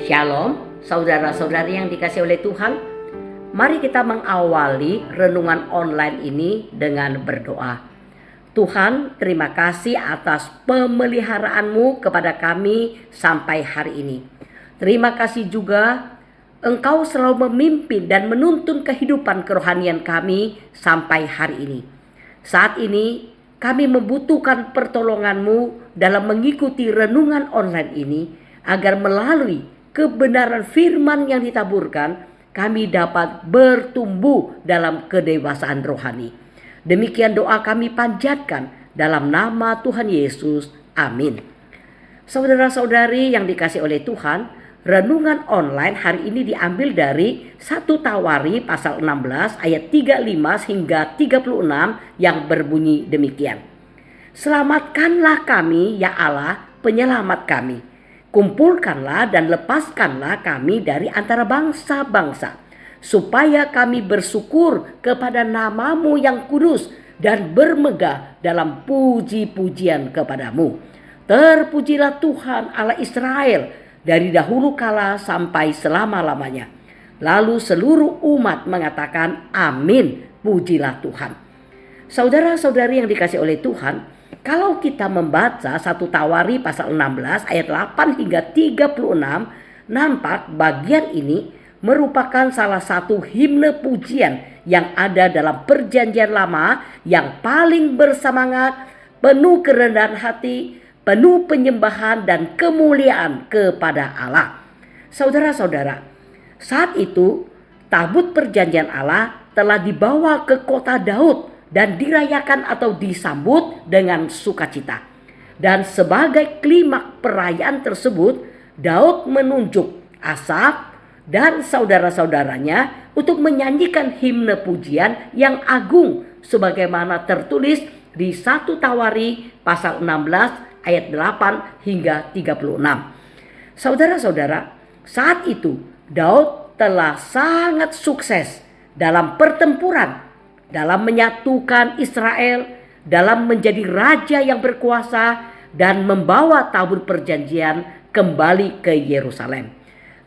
Shalom, saudara-saudari yang dikasihi oleh Tuhan. Mari kita mengawali renungan online ini dengan berdoa. Tuhan, terima kasih atas pemeliharaan-Mu kepada kami sampai hari ini. Terima kasih juga Engkau selalu memimpin dan menuntun kehidupan kerohanian kami sampai hari ini. Saat ini kami membutuhkan pertolongan-Mu dalam mengikuti renungan online ini, agar melalui kebenaran firman yang ditaburkan, kami dapat bertumbuh dalam kedewasaan rohani. Demikian doa kami panjatkan dalam nama Tuhan Yesus. Amin. Saudara-saudari yang dikasihi oleh Tuhan, renungan online hari ini diambil dari 1 Tawari pasal 16 ayat 35 hingga 36 yang berbunyi demikian. Selamatkanlah kami ya Allah, penyelamat kami. Kumpulkanlah dan lepaskanlah kami dari antara bangsa-bangsa, supaya kami bersyukur kepada nama-Mu yang kudus dan bermegah dalam puji-pujian kepadamu. Terpujilah Tuhan Allah Israel dari dahulu kala sampai selama-lamanya. Lalu seluruh umat mengatakan amin, pujilah Tuhan. Saudara-saudari yang dikasihi oleh Tuhan, kalau kita membaca 1 Tawari pasal 16 ayat 8 hingga 36, nampak bagian ini merupakan salah satu himne pujian yang ada dalam perjanjian lama yang paling bersemangat, penuh kerendahan hati, penuh penyembahan dan kemuliaan kepada Allah. Saudara-saudara, saat itu tabut perjanjian Allah telah dibawa ke kota Daud dan dirayakan atau disambut dengan sukacita. Dan sebagai klimaks perayaan tersebut, Daud menunjuk Asaf dan saudara-saudaranya untuk menyanyikan himne pujian yang agung sebagaimana tertulis di 1 Tawari pasal 16 ayat 8 hingga 36. Saudara-saudara, saat itu Daud telah sangat sukses dalam pertempuran, dalam menyatukan Israel, dalam menjadi raja yang berkuasa dan membawa tabut perjanjian kembali ke Yerusalem.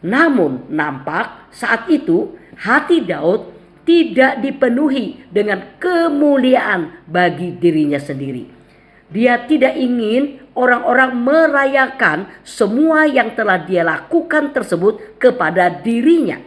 Namun nampak saat itu hati Daud tidak dipenuhi dengan kemuliaan bagi dirinya sendiri. Dia tidak ingin orang-orang merayakan semua yang telah dia lakukan tersebut kepada dirinya.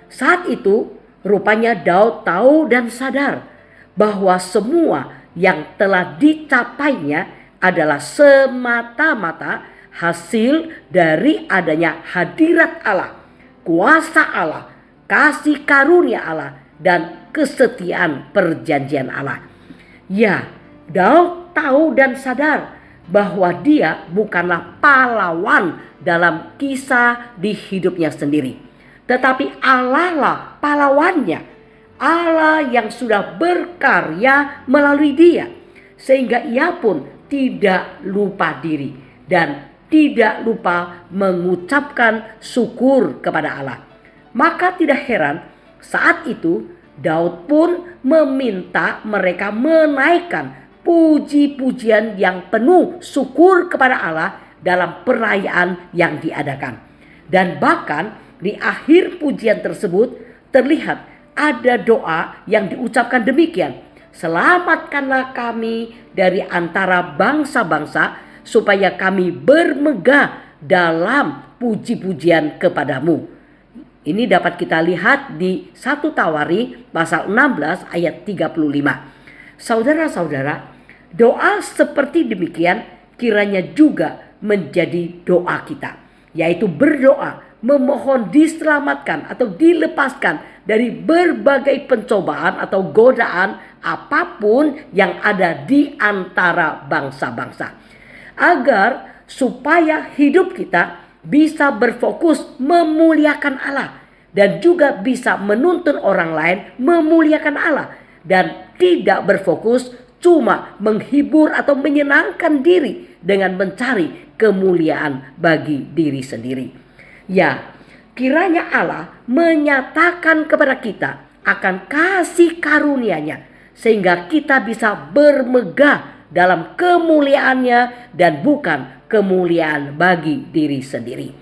Saat itu rupanya Daud tahu dan sadar bahwa semua yang telah dicapainya adalah semata-mata hasil dari adanya hadirat Allah, kuasa Allah, kasih karunia Allah, dan kesetiaan perjanjian Allah. Ya, Daud tahu dan sadar bahwa dia bukanlah pahlawan dalam kisah di hidupnya sendiri, tetapi Allah lah pahlawannya. Allah yang sudah berkarya melalui dia, sehingga ia pun tidak lupa diri dan tidak lupa mengucapkan syukur kepada Allah. Maka tidak heran saat itu Daud pun meminta mereka menaikkan puji-pujian yang penuh syukur kepada Allah dalam perayaan yang diadakan. Dan bahkan di akhir pujian tersebut terlihat ada doa yang diucapkan demikian. Selamatkanlah kami dari antara bangsa-bangsa, supaya kami bermegah dalam puji-pujian kepadamu. Ini dapat kita lihat di 1 Tawari pasal 16 ayat 35. Saudara-saudara, doa seperti demikian kiranya juga menjadi doa kita, yaitu berdoa memohon diselamatkan atau dilepaskan dari berbagai pencobaan atau godaan apapun yang ada di antara bangsa-bangsa, agar supaya hidup kita bisa berfokus memuliakan Allah dan juga bisa menuntun orang lain memuliakan Allah, dan tidak berfokus cuma menghibur atau menyenangkan diri dengan mencari kemuliaan bagi diri sendiri. Ya, kiranya Allah menyatakan kepada kita akan kasih karunia-Nya, sehingga kita bisa bermegah dalam kemuliaannya dan bukan kemuliaan bagi diri sendiri.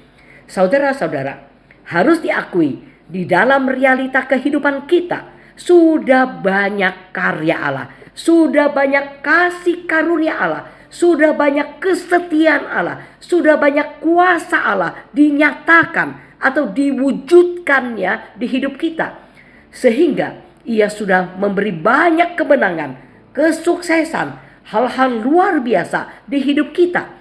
Saudara-saudara, harus diakui di dalam realita kehidupan kita sudah banyak karya Allah, sudah banyak kasih karunia Allah, sudah banyak kesetiaan Allah, sudah banyak kuasa Allah dinyatakan atau diwujudkannya di hidup kita. Sehingga Ia sudah memberi banyak kemenangan, kesuksesan, hal-hal luar biasa di hidup kita.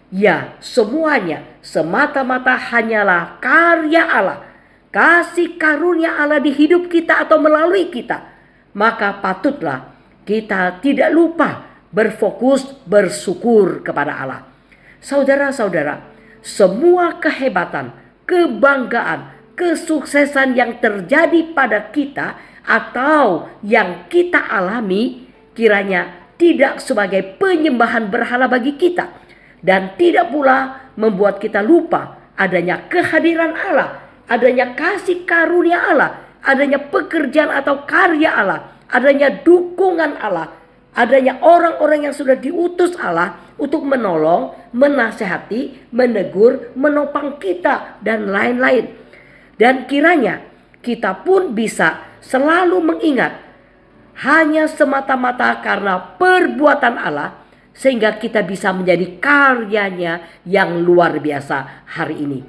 Ya, semuanya semata-mata hanyalah karya Allah, kasih karunia Allah di hidup kita atau melalui kita. Maka patutlah kita tidak lupa berfokus bersyukur kepada Allah. Saudara-saudara, semua kehebatan, kebanggaan, kesuksesan yang terjadi pada kita atau yang kita alami kiranya tidak sebagai penyembahan berhala bagi kita, dan tidak pula membuat kita lupa adanya kehadiran Allah, adanya kasih karunia Allah, adanya pekerjaan atau karya Allah, adanya dukungan Allah, adanya orang-orang yang sudah diutus Allah untuk menolong, menasehati, menegur, menopang kita, dan lain-lain. Dan kiranya kita pun bisa selalu mengingat hanya semata-mata karena perbuatan Allah, sehingga kita bisa menjadi karyanya yang luar biasa hari ini.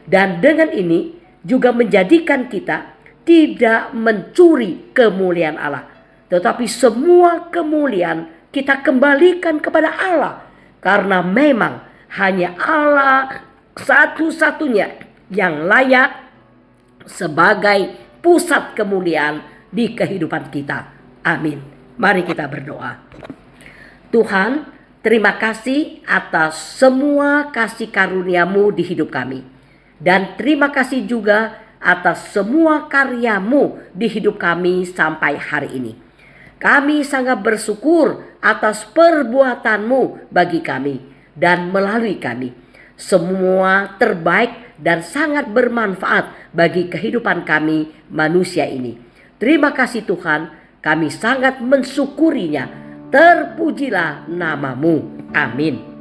Dan dengan ini juga menjadikan kita tidak mencuri kemuliaan Allah, tetapi semua kemuliaan kita kembalikan kepada Allah, karena memang hanya Allah satu-satunya yang layak sebagai pusat kemuliaan di kehidupan kita. Amin. Mari kita berdoa. Tuhan, terima kasih atas semua kasih karunia-Mu di hidup kami. Dan terima kasih juga atas semua karya-Mu di hidup kami sampai hari ini. Kami sangat bersyukur atas perbuatan-Mu bagi kami dan melalui kami. Semua terbaik dan sangat bermanfaat bagi kehidupan kami manusia ini. Terima kasih Tuhan, kami sangat mensyukurinya. Terpujilah nama-Mu. Amin.